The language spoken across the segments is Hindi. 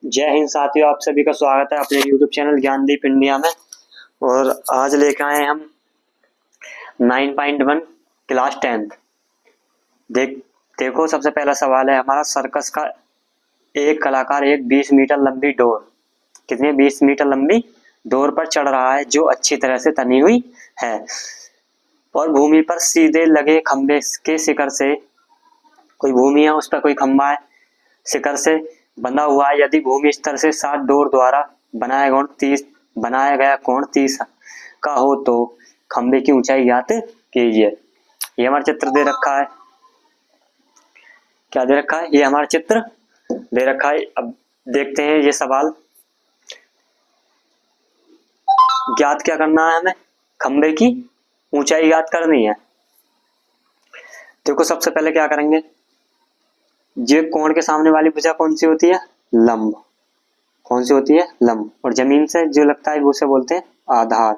जय हिंद साथियों, आप सभी का स्वागत है अपने YouTube चैनल ज्ञानदीप इंडिया में। और आज लेकर आए हम 9.1 क्लास 10। देखो, सबसे पहला सवाल है हमारा। सर्कस का एक कलाकार एक 20 मीटर लंबी डोर, कितनी 20 मीटर लंबी डोर पर चढ़ रहा है जो अच्छी तरह से तनी हुई है और भूमि पर सीधे लगे खंभे के शिखर से, कोई भूमि है उस पर कोई खंभा है, शिखर से बंधा हुआ है। यदि भूमि स्तर से 60 डोर द्वारा बनाया गया कोण 30 का हो तो खंभे की ऊंचाई ज्ञात कीजिए। ये हमारा चित्र दे रखा है। क्या दे रखा है? ये हमारा चित्र दे रखा है। अब देखते हैं ये सवाल। ज्ञात क्या करना है हमें? खंभे की ऊंचाई ज्ञात करनी है। देखो, सबसे पहले क्या करेंगे, ये कोण के सामने वाली भुजा कौन सी होती है? लंब। कौन सी होती है? लंब। और जमीन से जो लगता है वो उसे बोलते हैं आधार।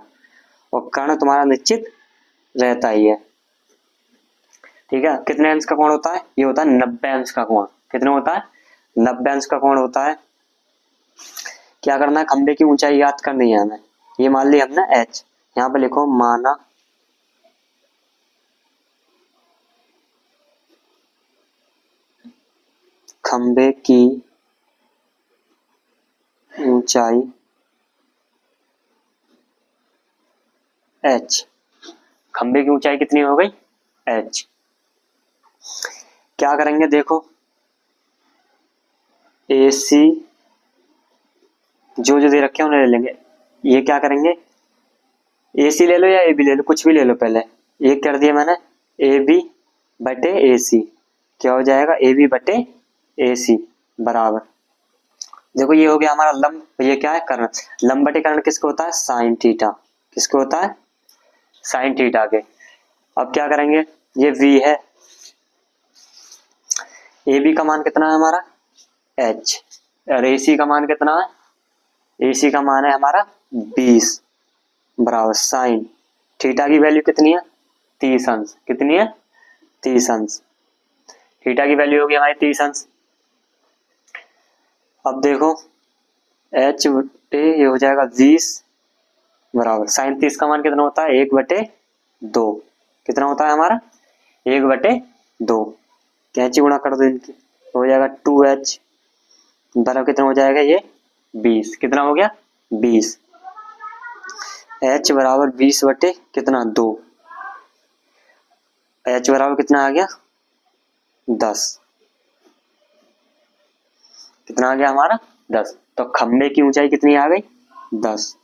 और कर्ण तुम्हारा निश्चित रहता ही है। ठीक है। कितने अंश का कोण होता है? ये होता है 90 अंश का कोण। कितने होता है? 90 अंश का कोण होता है। क्या करना है? खंभे की ऊंचाई ज्ञात करनी है हमें। ये मान ली हमने h। यहाँ पे लिखो माना खंभे की ऊंचाई h। खंभे की ऊंचाई कितनी हो गई? h। क्या करेंगे? देखो, AC जो जो दे रखे हैं उन्हें ले लेंगे। ये क्या करेंगे, AC ले लो या AB ले लो, कुछ भी ले लो। पहले ये कर दिया मैंने, AB बटे AC। क्या हो जाएगा? AB बटे AC बराबर। देखो, ये हो गया हमारा लंब। ये क्या है? कर्ण। लंब बटे कर्ण किसको होता है? Sine theta. किसको होता है? साइन थीटा के। अब क्या करेंगे, ये V है, AB का मान कितना है हमारा? H। और AC का मान कितना है? AC का मान है हमारा 20 बराबर साइन थीटा की वैल्यू कितनी है? 30 अंश। कितनी है? 30 अंश। थीटा की वैल्यू होगी हमारी 30 अंश। अब देखो, H बटे ये हो जाएगा 20 बराबर साइन 30 का मान कितना होता है? 1/2। कितना होता है हमारा? 1/2। कैंची गुणा कर दो इनकी, हो जाएगा 2H बराबर कितना हो जाएगा? ये 20। कितना हो गया? 20। H बराबर 20 बटे कितना? 2। H बराबर कितना आ गया? 10। कितना आ गया हमारा? 10। तो खंबे की ऊंचाई कितनी आ गई? 10।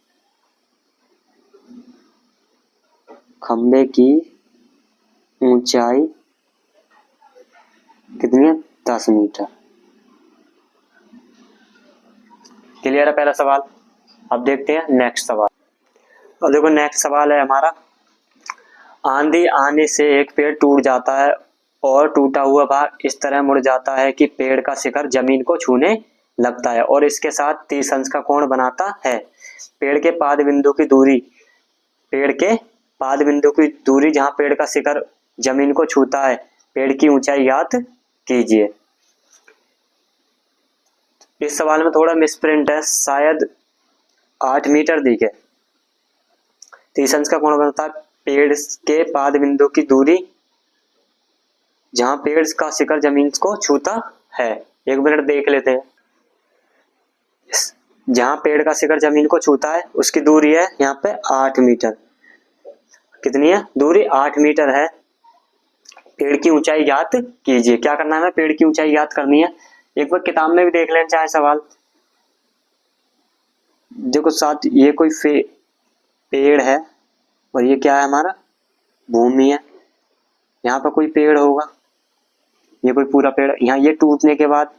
खंबे की ऊंचाई कितनी है? 10 मीटर। क्लियर है पहला सवाल। अब देखते हैं नेक्स्ट सवाल। अब देखो, नेक्स्ट सवाल है हमारा। आंधी आने से एक पेड़ टूट जाता है और टूटा हुआ भाग इस तरह मुड़ जाता है कि पेड़ का शिखर जमीन को छूने लगता है और इसके साथ 30 अंश का कोण बनाता है। पेड़ के पाद बिंदु की दूरी, पेड़ के पाद बिंदु की दूरी जहां पेड़ का शिखर जमीन को छूता है, पेड़ की ऊंचाई ज्ञात कीजिए। इस सवाल में थोड़ा मिसप्रिंट है, शायद 8 मीटर दिखे। 30 अंश का कोण बनता है पेड़ के पाद बिंदु की दूरी जहां पेड़ का शिखर जमीन को छूता है। एक मिनट देख लेते हैं। जहां पेड़ का शिखर जमीन को छूता है उसकी दूरी है यहाँ पे 8 मीटर। कितनी है दूरी? 8 मीटर है। पेड़ की ऊंचाई ज्ञात कीजिए। क्या करना है? पेड़ की ऊंचाई ज्ञात करनी है। एक बार किताब में भी देख लेना चाहे सवाल। देखो साथ, ये कोई पेड़ है और ये क्या है हमारा? भूमि है। यहाँ पर कोई पेड़ होगा, ये कोई पूरा पेड़। यहाँ ये टूटने के बाद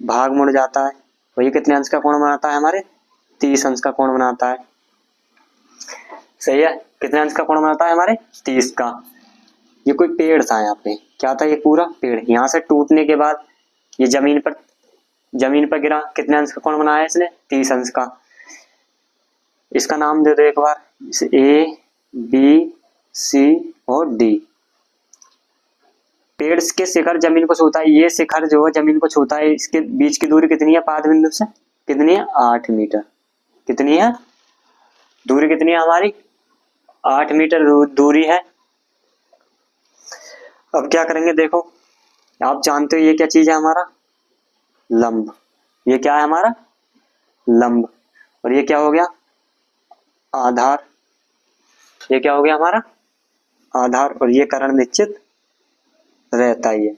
भाग मुड़ जाता है और ये कितने अंश का कोण बनाता है? हमारे 30 अंश का कोण बनाता है। सही है। कितने अंश का कोण बनाता है? हमारे 30 का। ये कोई पेड़ था, यहाँ पे क्या था? ये पूरा पेड़। यहाँ से टूटने के बाद ये जमीन पर गिरा। कितने अंश का कोण बनाया है इसने? 30 अंश का। इसका नाम दे दो एक बार, A B C और D। पेड़ के शिखर जमीन को छूता है, ये शिखर जो है जमीन को छूता है, इसके बीच की दूरी कितनी है पाद बिंदु से? कितनी है? 8 मीटर। कितनी है दूरी? कितनी है हमारी? 8 मीटर दूरी है। अब क्या करेंगे देखो, आप जानते हो ये क्या चीज है हमारा? लंब। ये क्या है हमारा? लंब। और ये क्या हो गया? आधार। ये क्या हो गया हमारा? आधार। और ये कर्ण निश्चित रहता ही है।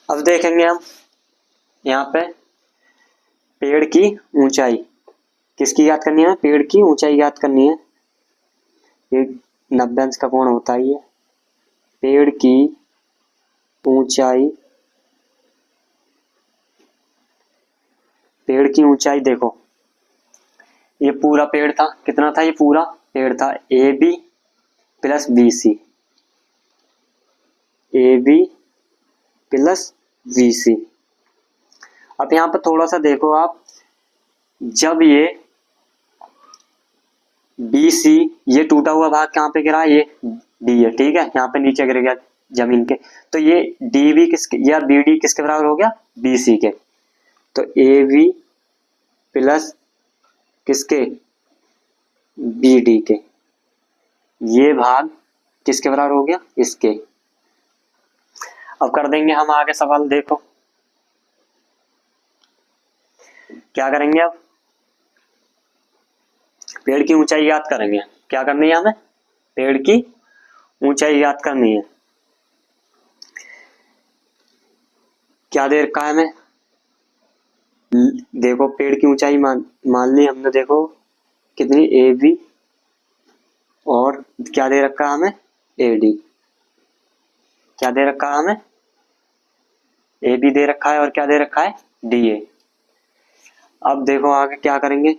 अब देखेंगे हम यहाँ पे पेड़ की ऊंचाई किसकी याद करनी है? पेड़ की ऊंचाई याद करनी है। ये 90 अंश का कोण होता ही है। पेड़ की ऊंचाई, पेड़ की ऊंचाई देखो, ये पूरा पेड़ था, कितना था? ये पूरा पेड़ था A B plus B C, A B plus B C. अब यहाँ पर थोड़ा सा देखो आप, जब ये बी सी, ये टूटा हुआ भाग कहाँ पे गिरा? ये डी है, ठीक है, यहाँ पे नीचे गिर गया जमीन के, तो ये डी बी किसके या बी डी किसके बराबर हो गया? बी सी के। तो ए बी प्लस किसके? बी डी के, ये भाग किसके बराबर हो गया? इसके। अब कर देंगे हम आगे सवाल, देखो क्या करेंगे। अब पेड़ की ऊंचाई याद करेंगे। क्या करनी है हमें? पेड़ की ऊंचाई याद करनी है। क्या दे रखा है हमें? देखो पेड़ की ऊंचाई मान ली हमने, देखो कितनी? ए बी, और क्या दे रखा है हमें? A D. क्या दे रखा है हमें? ए बी दे रखा है, और क्या दे रखा है? D A. अब देखो आगे क्या करेंगे,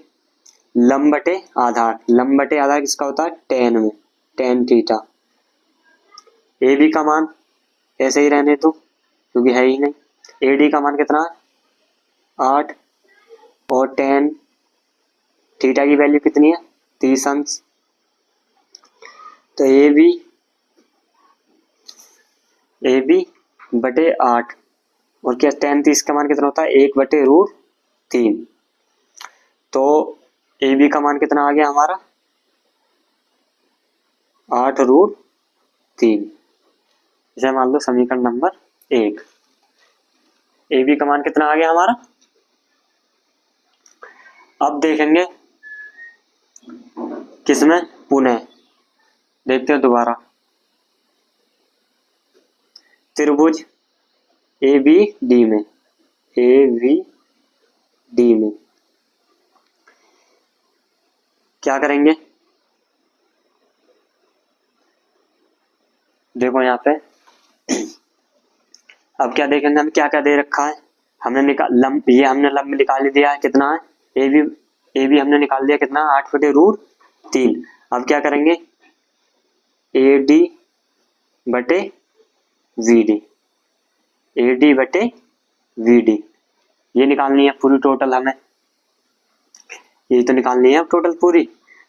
लंब बटे आधार। लंब बटे आधार किसका होता है? टेन में, टेन थीटा। ए बी का मान ऐसे ही रहने दो क्योंकि है ही नहीं। ए डी का मान कितना है? 8, और टेन थीटा की वैल्यू कितनी है? 30 अंश। तो ए बी बटे 8, और क्या टेन 30 का मान कितना होता है? 1/√3। तो ए बी का मान कितना आ गया हमारा? 8√3। इसे मान लो समीकरण नंबर 1। ए बी का मान कितना आ गया हमारा? अब देखेंगे किसमें? पुनः देखते हैं दोबारा। त्रिभुज ए बी डी में, ए बी डी में क्या करेंगे? देखो यहाँ पे अब क्या देखेंगे हम, क्या क्या दे रखा है? हमने निकाल लंब, ये हमने लंब निकाल दिया है, कितना है? ए बी हमने निकाल दिया कितना? 8/√3। अब क्या करेंगे? ए डी बटे वी डी, ए डी बटे वी डी, ये निकालनी है पूरी टोटल हमें, ये तो निकालनी है अब टोटल पूरी।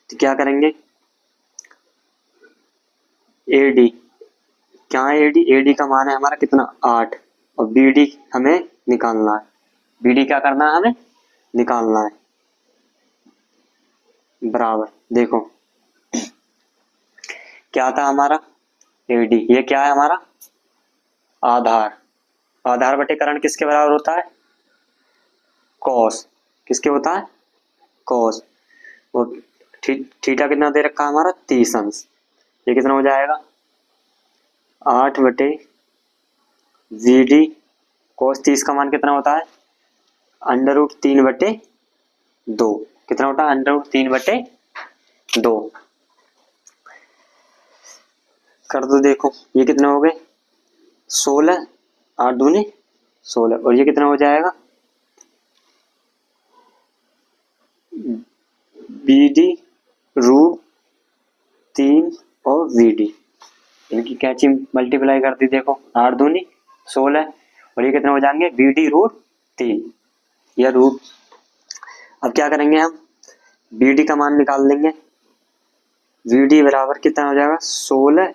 तो क्या करेंगे? ए डी, क्या है? ए डी का मान है हमारा कितना? 8, और बी डी हमें निकालना है। बी डी क्या करना है? हमें निकालना है। बराबर देखो क्या था हमारा? ए डी, ये क्या है हमारा? आधार। आधार बटे कर्ण किसके बराबर होता है? कॉस। किसके होता है? कॉस। और थीटा कितना दे रखा है हमारा? 30 अंश। ये कितना हो जाएगा? 8/वी डी कॉस 30 का मान कितना होता है? √3/2। कितना होता है? √3/2 कर दो। देखो ये कितने हो गए? 16, 8 दूनी 16, और ये कितना हो जाएगा? बी डी √3 और वी डी, इनकी कैची मल्टीप्लाई कर दी। देखो 8 दूनी 16, और ये कितने हो जाएंगे? बी डी √3 या रूट। अब क्या करेंगे हम? बी डी का मान निकाल लेंगे। वी डी बराबर कितना हो जाएगा? 16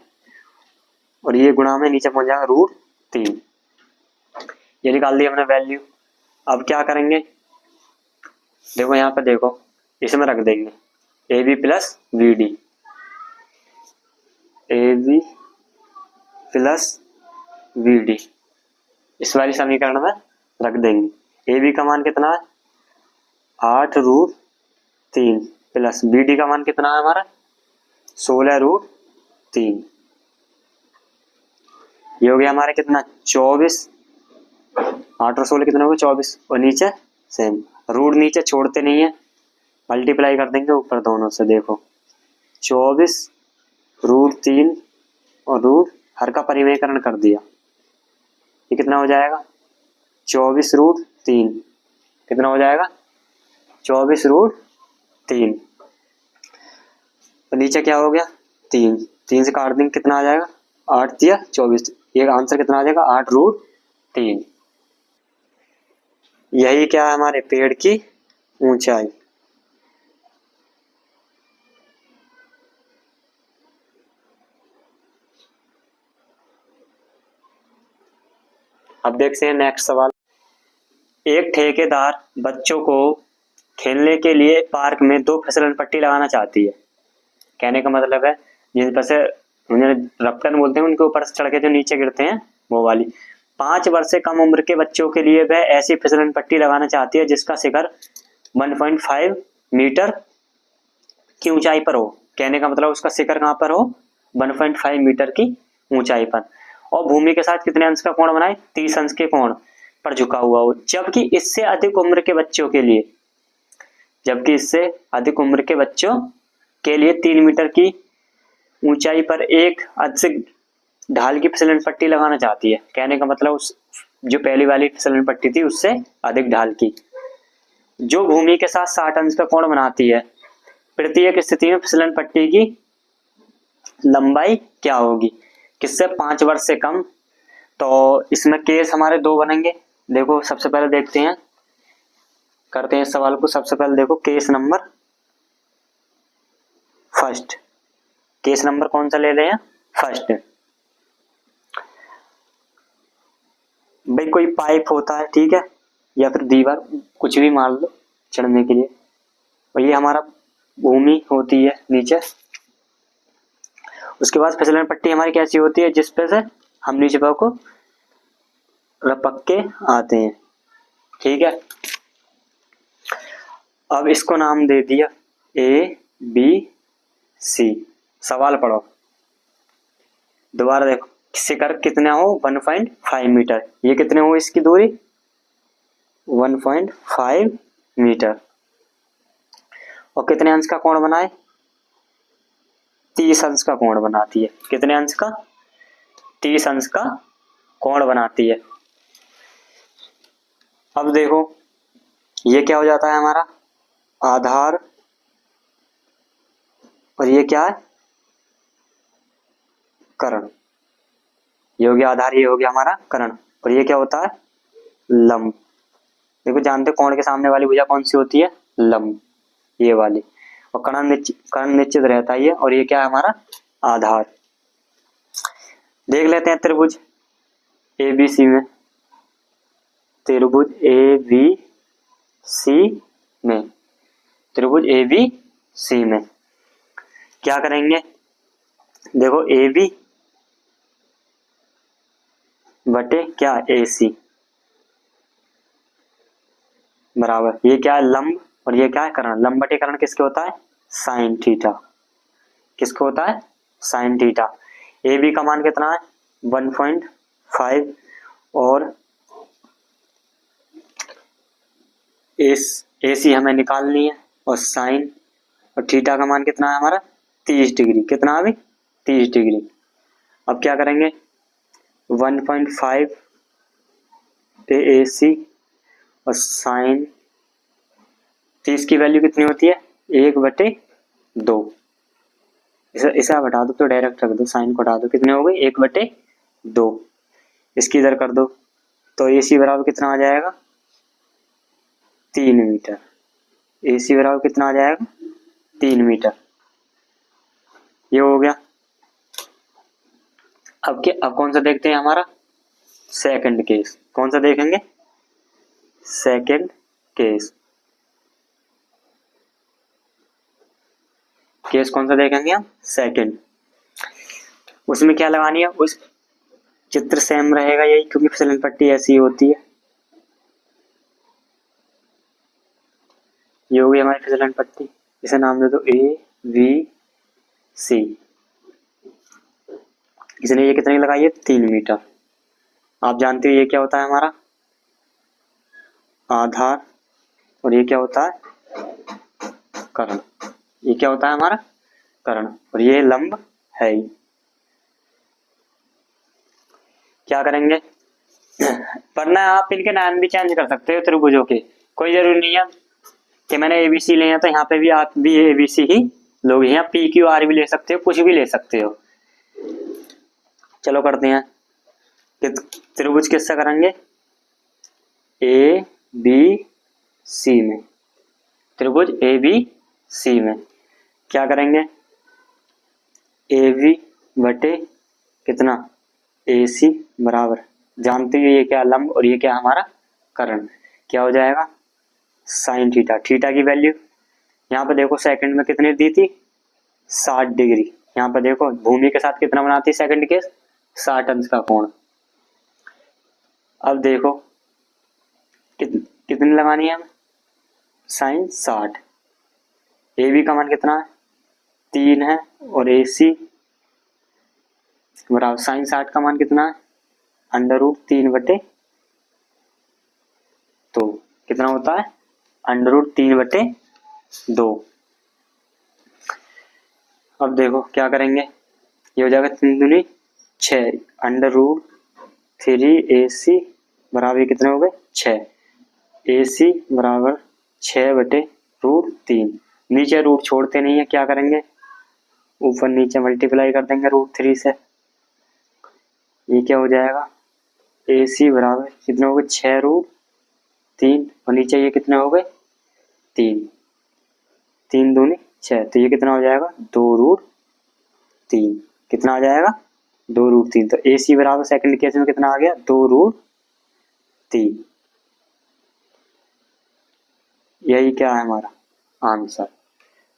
और ये गुणा में नीचे पहुंच जाएगा √3। ये निकाल दी हमने वैल्यू। अब क्या करेंगे, देखो यहाँ पे देखो, इसमें रख देंगे A B plus V D, A B plus V D इस वाली समीकरण में रख देंगे। ए बी का मान कितना है 8√3 प्लस बी डी का मान कितना है हमारा 16√3। ये हो गया हमारे कितना 24, 8 और 16 कितना हो गया 24, और नीचे सेम रूट नीचे छोड़ते नहीं है, मल्टीप्लाई कर देंगे ऊपर दोनों से। देखो 24√3 और रूट हर का परिमेयकरण कर दिया, ये कितना हो जाएगा 24√3, कितना हो जाएगा 24√3। तो नीचे क्या हो गया 3, 3 से काट देंगे कितना आ जाएगा 8 या 24, ये आंसर कितना आ जाएगा 8√3। यही क्या है हमारे पेड़ की ऊंचाई। अब देखते हैं नेक्स्ट सवाल। एक ठेकेदार बच्चों को खेलने के लिए पार्क में 2 फिसलन पट्टी लगाना चाहती है। कहने का मतलब है जिस पर से उन्हें रफ्टन बोलते हैं, उनके ऊपर से चढ़ के जो नीचे गिरते हैं वो वाली। 5 वर्ष से कम उम्र के बच्चों के लिए वह ऐसी फिसलन पट्टी लगाना चाहती है जिसका शिखर 1.5 मीटर की ऊंचाई पर हो। कहने का मतलब उसका शिखर कहाँ पर हो 1.5 मीटर की ऊंचाई पर, और भूमि के साथ कितने अंश का कोण बनाए 30 अंश के कोण पर झुका हुआ हो। जबकि इससे अधिक उम्र के बच्चों के लिए 3 मीटर की ऊंचाई पर एक अधिक ढाल की फिसलन पट्टी लगाना चाहती है। कहने का मतलब उस जो पहली वाली फिसलन पट्टी थी उससे अधिक ढाल की, जो भूमि के साथ 60 अंश का कोण बनाती है। प्रत्येक स्थिति में फिसलन पट्टी की लंबाई क्या होगी, किससे 5 वर्ष से कम। तो इसमें केस हमारे 2 बनेंगे। देखो सबसे पहले देखते हैं, करते हैं इस सवाल को। सबसे पहले देखो case number first, case number कौन सा ले रहे हैं फर्स्ट। भाई कोई पाइप होता है, ठीक है, या फिर दीवार, कुछ भी मान लो चढ़ने के लिए, और ये हमारा भूमि होती है नीचे। उसके बाद फिसलन पट्टी हमारी कैसी होती है जिस पे से हम नीचे भाग को रपक के आते हैं, ठीक है। अब इसको नाम दे दिया ABC। सवाल पढ़ो दोबारा, देखो शिखर कितना हो 1.5 मीटर, ये कितने हो इसकी दूरी 1.5 मीटर, और कितने अंश का कोण बनाए 30 अंश का कोण बनाती है। कितने अंश का 30 अंश का कोण बनाती है। अब देखो ये क्या हो जाता है हमारा आधार, और ये क्या है कर्ण। ये हो गया आधार, ये हो गया हमारा कर्ण, और ये क्या होता है लंब। देखो जानते कोण के सामने वाली भुजा कौन सी होती है लंब, ये वाली, और कर्ण निश्चित रहता है ये, और ये क्या है हमारा आधार। देख लेते हैं त्रिभुज ABC में, त्रिभुज ABC में क्या करेंगे। देखो AB बटे क्या AC बराबर, ये क्या है लंब और ये क्या है कर्ण। लंब बटे कर्ण किसके होता है साइन थीटा, किसको होता है साइन थीटा। AB का मान कितना है 1.5, और AC हमें निकालनी है, और साइन और थीटा का मान कितना है हमारा 30 डिग्री। कितना अभी 30 डिग्री। अब क्या करेंगे 1.5 AC और साइन 30 की वैल्यू कितनी होती है 1/2। इसे आप हटा दो तो डायरेक्ट रख दो, साइन को हटा दो, कितने हो गए 1/2। इसकी इधर कर दो तो AC बराबर कितना आ जाएगा 3 मीटर। AC बराबर कितना आ जाएगा 3 मीटर। ये हो गया। अब कौन सा देखते हैं हमारा सेकंड केस। कौन सा देखेंगे? Second case. केस कौन सा देखेंगे हम? सेकंड। उसमें क्या लगानी है? उस चित्र सेम रहेगा यही, क्योंकि फिसलन पट्टी ऐसी होती है। ये होगी हमारी फिसलन पट्टी, इसे नाम दे दो ABC। इसने ये कितनी लगाई है? 3 मीटर। आप जानते हो ये क्या होता है हमारा? आधार। और ये क्या होता है? कर्ण। ये क्या होता है हमारा? कर्ण। और ये लंब है ही। क्या करेंगे? वरना आप इनके नाम भी चेंज कर सकते हो त्रिभुजों के, कोई जरूरी नहीं है कि मैंने ABC ले हैं तो यहाँ पे भी आप भी ABC ही लोग, यहाँ PQR भी ले सकते हो, कुछ भी ले सकते हो। चलो करते हैं कि त्रिभुज किससे करेंगे? ABC में। त्रिभुज ABC में क्या करेंगे? AB बटे कितना? AC बराबर, जानते हो ये क्या? लंब। और ये क्या हमारा? कर्ण। क्या हो जाएगा? Sine theta. थीटा की वैल्यू यहाँ पे देखो सेकंड में कितनी दी थी? 60 डिग्री। यहाँ पे देखो भूमि के साथ कितना बनाती है सेकंड केस? 60 अंश का कोण। अब देखो कितनी लगानी है हमें? साइन 60। AB का मान कितना है? 3 है। और AC बराबर साइन 60 का मान कितना है? √3/2। कितना होता है? √3/2। अब देखो क्या करेंगे? ये हो जाएगा 3 दूनी 6, √3AC बराबर कितने हो गए? 6। AC बराबर 6/√3। नीचे रूट छोड़ते नहीं है, क्या करेंगे? ऊपर नीचे मल्टीप्लाई कर देंगे √3 से। ये क्या हो जाएगा? AC बराबर कितने हो गए? 6√3। और नीचे ये कितने हो गए? 3। 3 दूनी 6, तो ये कितना हो जाएगा? 2√3। कितना आ जाएगा? 2√3। तो AC बराबर सेकंड केस में कितना आ गया? 2√3। यही क्या है हमारा आंसर।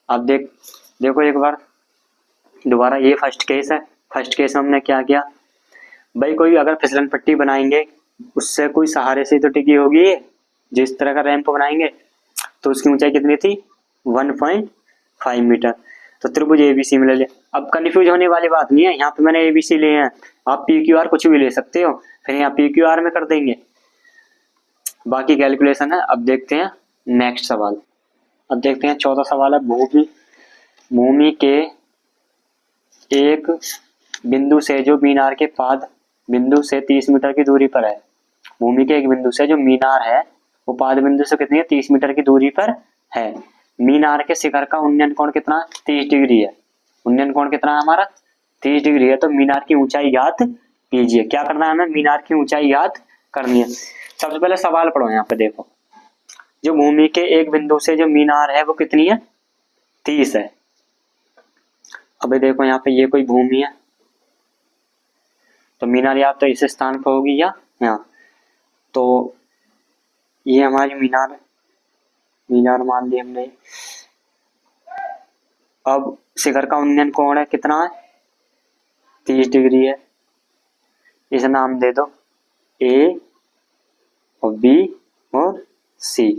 अब देखो एक बार दोबारा, ये फर्स्ट केस है। फर्स्ट केस में हमने क्या किया भाई? कोई अगर फिसलन पट्टी बनाएंगे उससे कोई सहारे से तो टिकी होगी। जिस तरह का रैंप बनाएंगे तो उसकी ऊंचाई कितनी थी? 1.5 मीटर। तो त्रिभुज ABC में ले लिया। अब कंफ्यूज होने वाली बात नहीं है, यहाँ पे मैंने ABC लिए हैं, आप PQR कुछ भी ले सकते हो, फिर यहाँ PQR में कर देंगे, बाकी कैलकुलेशन है। अब देखते हैं नेक्स्ट सवाल। अब देखते हैं 14 सवाल है। भूमि के एक बिंदु से जो मीनार के पाद बिंदु से 30 मीटर की दूरी पर है। भूमि के एक बिंदु से जो मीनार है वो पाद बिंदु से कितनी है? 30 मीटर की दूरी पर है। मीनार के शिखर का उन्नयन कोण कितना? 30 डिग्री है। उन्नयन कोण कितना है हमारा? 30 डिग्री है। तो मीनार की ऊंचाई ज्ञात कीजिए। क्या करना है हमें? मीनार की ऊंचाई ज्ञात करनी है। सबसे पहले सवाल पढ़ो, यहाँ पे देखो, जो भूमि के एक बिंदु से जो मीनार है वो कितनी है? 30 है। अबे देखो यहाँ पे ये कोई भूमि है, तो मीनार या तो इस स्थान पर होगी या यहाँ। तो ये हमारी मीनार है, मीनार मान ली हमने। अब शिखर का उन्नयन कोण है कितना है? 30 डिग्री है। इसे नाम दे दो A और B और C।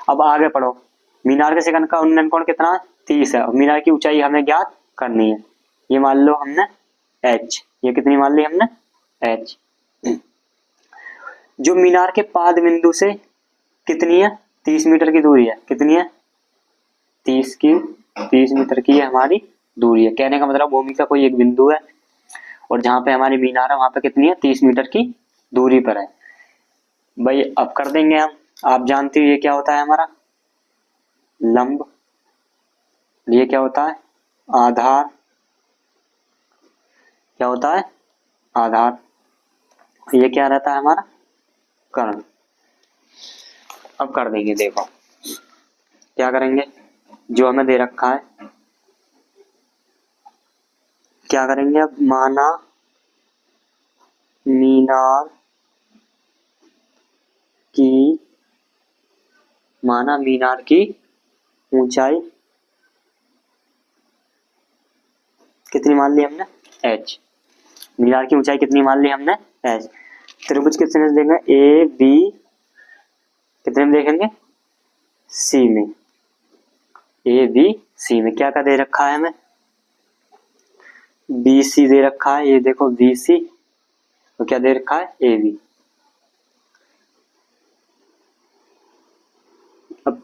अब आगे पढ़ो, मीनार के शिखर का उन्नयन कोण कितना है? 30 है। और मीनार की ऊंचाई हमें ज्ञात करनी है। ये मान लो हमने H। ये कितनी मान ली हमने? H। जो मीनार के पाद बिंदु से कितनी है? 30 मीटर की दूरी है। कितनी है? 30 मीटर की है हमारी दूरी है। कहने का मतलब भूमि का कोई एक बिंदु है और जहां पे हमारी मीनार है वहां पे कितनी है? 30 मीटर की दूरी पर है। भाई अब कर देंगे हम। आप जानते हो ये क्या होता है हमारा? लंब। ये क्या होता है? आधार। क्या होता है? आधार। ये क्या रहता है हमारा? कर्ण। अब कर देंगे, देखो क्या करेंगे, जो हमें दे रखा है क्या करेंगे। अब माना मीनार की, माना मीनार की ऊंचाई कितनी मान ली हमने, h। मीनार की ऊंचाई कितनी मान ली हमने, h। त्रिभुज कितने में देखेंगे, ए बी, कितने में देखेंगे, सी में। ए बी सी में क्या क्या दे रखा है हमें, बी सी दे रखा है, ये देखो बी सी, तो क्या दे रखा है, ए बी। अब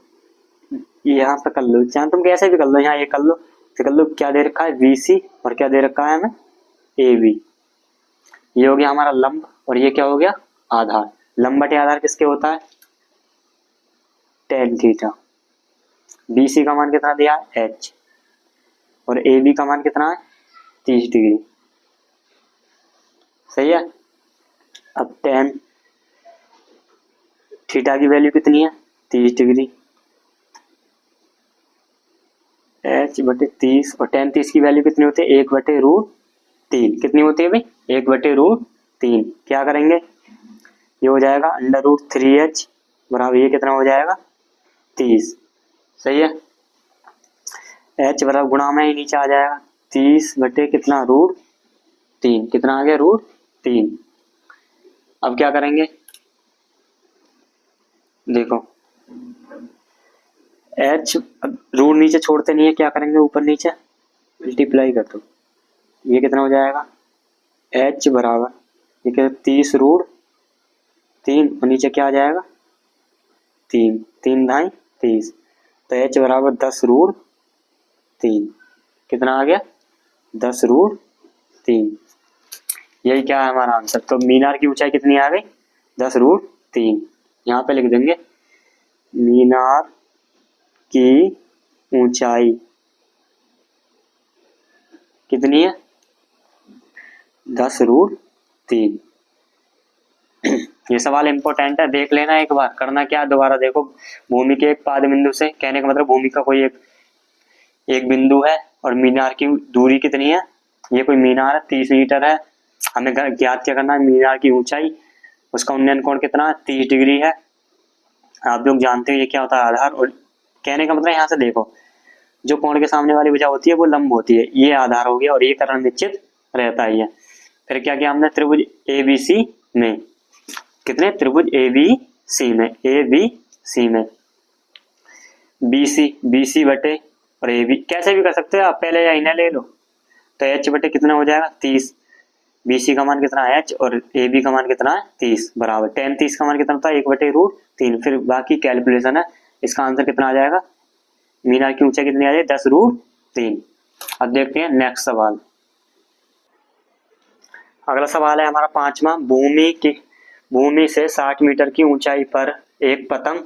यहाँ पे कर लो, चाहे तुम कैसे भी कर लो, यहाँ ये कर लो, तो कर लो, क्या दे रखा है, बी सी, और क्या दे रखा है हमें, ए बी। ये हो गया हमारा लंब, और ये क्या हो गया, आधार। लंब बटे आधार किसके होता है, टेन थीटा। बी सी का मान कितना दिया है, एच, और ए बी का मान कितना है, 30 डिग्री। सही है। अब टेन थीटा की वैल्यू कितनी है, 30 डिग्री, एच बटे 30, और टेन 30 की वैल्यू कितनी होती है, 1/√3। कितनी होती है भाई, 1/√3। क्या करेंगे, ये हो जाएगा √3h बराबर, ये कितना हो जाएगा, 30। सही है। h बराबर गुणा में ही नीचे आ जाएगा, 30 बटे कितना, √3, कितना आ गया, √3। अब क्या करेंगे, देखो h, रूट नीचे छोड़ते नहीं है, क्या करेंगे, ऊपर नीचे मल्टीप्लाई कर दो, ये कितना हो जाएगा, h बराबर, ये क्या, 30√3, और नीचे क्या आ जाएगा, 3, 3 ढाई 30, तो h बराबर 10√3, कितना आ गया, 10√3। यही क्या है हमारा आंसर। तो मीनार की ऊंचाई कितनी आ गई, 10√3। यहाँ पे लिख देंगे मीनार की ऊंचाई कितनी है, 10√3। ये सवाल इंपॉर्टेंट है, देख लेना एक बार, करना क्या दोबारा देखो। भूमि के एक पाद बिंदु से, कहने का मतलब भूमि का कोई एक बिंदु है, और मीनार की दूरी कितनी है, ये कोई मीनार है, 30 मीटर है। हमें ज्ञात क्या करना है, मीनार की ऊंचाई, उसका उन्नयन कोण कितना, 30 डिग्री है। आप लोग जानते हो ये क्या होता है, आधार। और कहने का मतलब यहाँ से देखो, जो कोण के सामने वाली भुजा होती है वो लंब होती है, ये आधार हो गया, और ये कर्ण निश्चित रहता ही है। फिर क्या किया हमने, त्रिभुज ए बी सी में, कितने, त्रिभुज ए बी सी में, ए बी सी में बी सी बटे, और ए बी कैसे भी कर सकते हो आप, पहले या इन्हें ले लो, तो एच बटे कितना हो जाएगा, 30। बी सी का मान कितना है, एच, और ए बी का मान कितना है, 30 बराबर, टेन 30 का मान कितना होता है, 1/√3। फिर बाकी कैलकुलेशन है, इसका आंसर कितना आ जाएगा, मीनार की ऊंचाई कितनी आ जाएगी, 10√3। अब देखते हैं नेक्स्ट सवाल। अगला सवाल है हमारा पांचवा, भूमि से 60 मीटर की ऊंचाई पर एक पतंग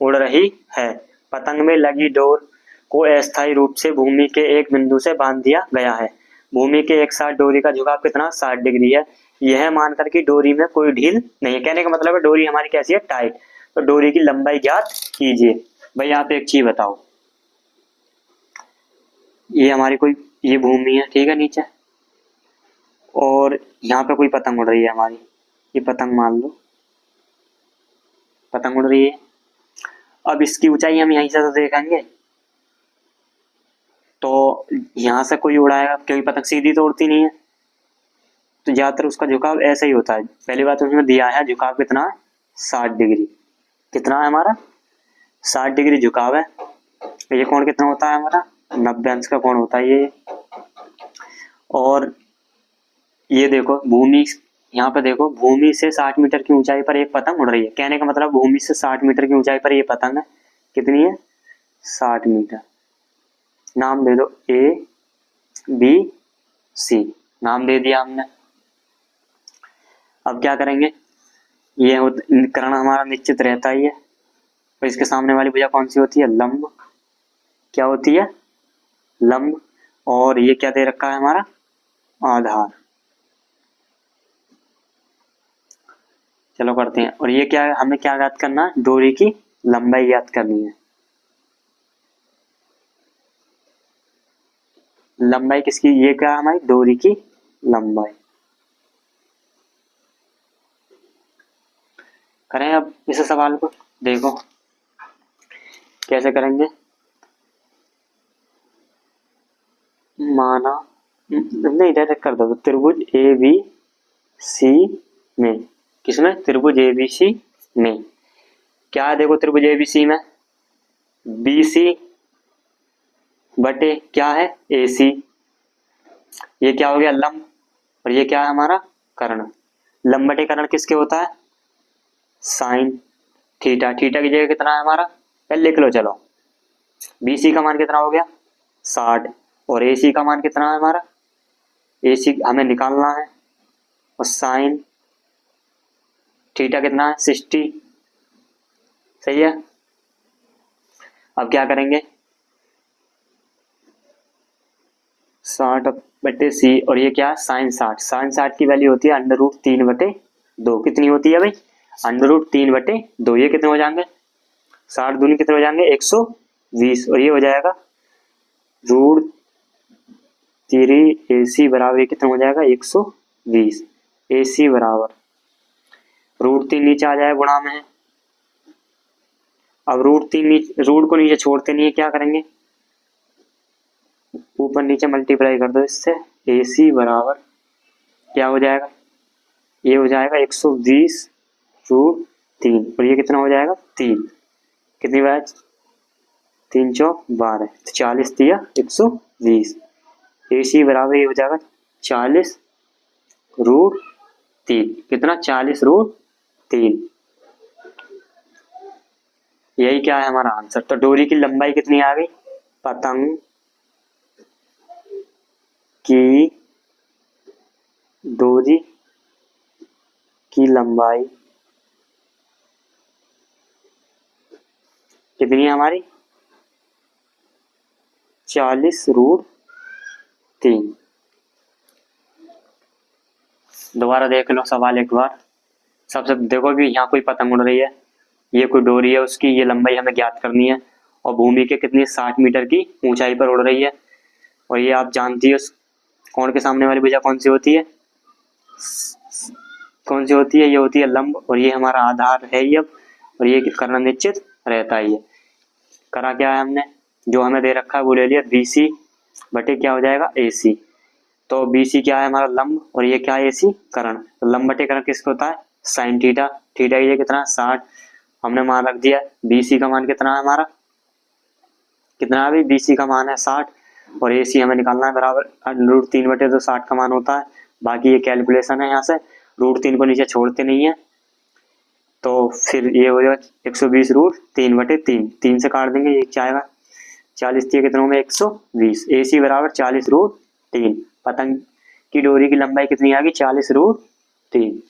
उड़ रही है। पतंग में लगी डोर को अस्थायी रूप से भूमि के एक बिंदु से बांध दिया गया है। भूमि के एक साथ डोरी का झुकाव कितना, 60 डिग्री है। यह मानकर कि डोरी में कोई ढील नहीं है, कहने का मतलब है डोरी हमारी कैसी है, टाइट। तो डोरी की लंबाई ज्ञात कीजिए। भाई आप एक चीज बताओ, ये हमारी कोई, ये भूमि है, ठीक है, नीचे, और यहाँ पे कोई पतंग उड़ रही है हमारी, ये पतंग मान लो, पतंग उड़ रही है। अब इसकी ऊंचाई हम यहीं से तो देखेंगे, तो यहाँ से कोई उड़ाएगा, क्योंकि पतंग सीधी तो उड़ती नहीं है, तो ज्यादातर उसका झुकाव ऐसा ही होता है। पहली बात उसमें दिया है झुकाव कितना है, 60 डिग्री। कितना है हमारा, 60 डिग्री झुकाव है। तो ये कोण कितना होता है हमारा, 90 अंश का कोण होता है ये। और ये देखो भूमि, यहाँ पे देखो भूमि से 60 मीटर की ऊंचाई पर एक पतंग उड़ रही है, कहने का मतलब भूमि से 60 मीटर की ऊंचाई पर ये पतंग है, कितनी है, 60 मीटर। नाम दे दो ए बी सी, नाम दे दिया हमने। अब क्या करेंगे, ये कर्ण हमारा निश्चित रहता ही है, तो इसके सामने वाली भुजा कौन सी होती है, लंब। क्या होती है, लंब। और ये क्या दे रखा है हमारा, आधार। चलो करते हैं। और ये क्या है, हमें क्या ज्ञात करना है, डोरी की लंबाई ज्ञात करनी है। लंबाई किसकी, ये क्या है हमारी डोरी की लंबाई। करें अब इस सवाल को, देखो कैसे करेंगे। माना नहीं, डायरेक्ट कर दो। त्रिभुज ए बी सी में, किसमें? त्रिभुज ए बी सी में क्या है? देखो त्रिभुज ए बी सी में बी सी बटे क्या है? ए सी। ये क्या हो गया? लंब। और ये क्या है हमारा? कर्ण। लंब बटे कर्ण किसके होता है? Sine theta. थीटा की जगह कितना है हमारा? पहले लिख लो चलो। बी सी का मान कितना हो गया? 60। और ए सी का मान कितना है हमारा? ए सी हमें निकालना है। और साइन थीटा कितना है? 60। सही है। अब क्या करेंगे? 60 बटे सी, और ये क्या है? साइन 60। साइन 60 की वैल्यू होती है √3/2। कितनी होती है भाई? √3/2। ये कितने हो जाएंगे? 60 दूनी कितने हो जाएंगे? 120। और ये हो जाएगा √3 AC बराबर, ये कितना हो जाएगा? 120। AC बराबर √3 नीचे आ जाएगा, गुणा में है। अब रूट को नीचे छोड़ते नहीं है, क्या करेंगे? ऊपर नीचे मल्टीप्लाई कर दो इससे। AC बराबर क्या हो जाएगा? ये हो जाएगा 120√3। और ये कितना हो जाएगा? 3। कितनी बार? 3 चौक 12, तो 40 दिया 120। AC बराबर ये हो जाएगा 40√3। कितना? 40√3। यही क्या है हमारा आंसर। तो डोरी की लंबाई कितनी आ गई? पतंग की डोरी की लंबाई कितनी है हमारी? 40√3। दोबारा देख लो सवाल एक बार। सबसे देखो कि यहाँ कोई पतंग उड़ रही है, ये कोई डोरी है, उसकी ये लंबाई हमें ज्ञात करनी है। और भूमि के कितनी? 60 मीटर की ऊंचाई पर उड़ रही है। और ये आप जानती हो कोण के सामने वाली भुजा कौन सी होती है? कौन सी होती है? ये होती है लंब। और ये हमारा आधार है ये। अब और ये करना निश्चित रहता है। ये करा क्या है हमने? जो हमें दे रखा है वो ले लिया। BC बटे क्या हो जाएगा? AC। तो BC क्या है हमारा? लंब। और ये क्या है? AC कर्ण। तो लंब बटे कर्ण किसको होता है? Sine theta. थीटा ये कितना? 60। हमने मान रख दिया। BC का मान कितना है हमारा? कितना है? BC का मान है 60। और AC हमें निकालना है बराबर √3/2। 60 का मान होता है। बाकी ये कैलकुलेशन है, यहाँ से √3 को नीचे छोड़ते नहीं है। तो फिर ये हो जाएगा 120√3/3। 3 से काट देंगे, ये क्या आएगा? 40 दिए कितनों में? 120। AC बराबर 40√3। पतंग की डोरी की लंबाई कितनी आ गई? 40√3।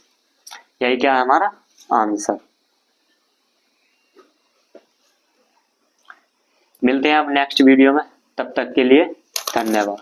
यही क्या है हमारा आंसर। मिलते हैं अब नेक्स्ट वीडियो में, तब तक के लिए धन्यवाद।